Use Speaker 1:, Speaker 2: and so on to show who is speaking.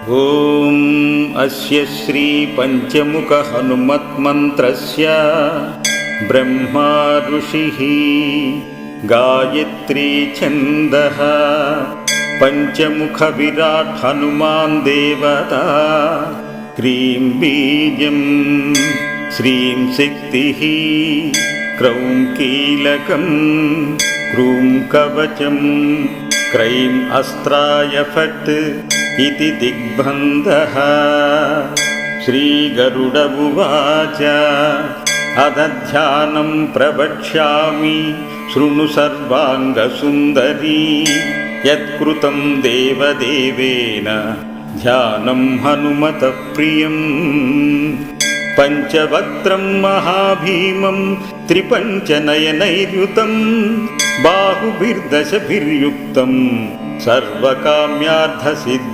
Speaker 1: ఓం అస్య శ్రీ పంచముఖ హనుమత్మంత్రస్య బ్రహ్మా ఋషిః గాయత్రీ ఛందః పంచముఖ విరాట్ హనుమాన్ దేవతా క్రీం బీజం శ్రీం శక్తిః క్రౌం కీలకం క్రూం కవచం క్రైం అస్త్రాయ ఫట్ इति दिग्बन्धः। श्रीगरुड उवाच अदध्यानं प्रवक्ष्यामि शृणु सर्वाङ्गसुन्दरी यत्कृतं देवदेवेन ध्यानं हनुमतः प्रियं पञ्चवक्त्रं महाभीमं त्रिपञ्चनयनैर्युतं बाहुभिर्दशभिर्युक्तं सर्वकाम्यार्थसिद्धि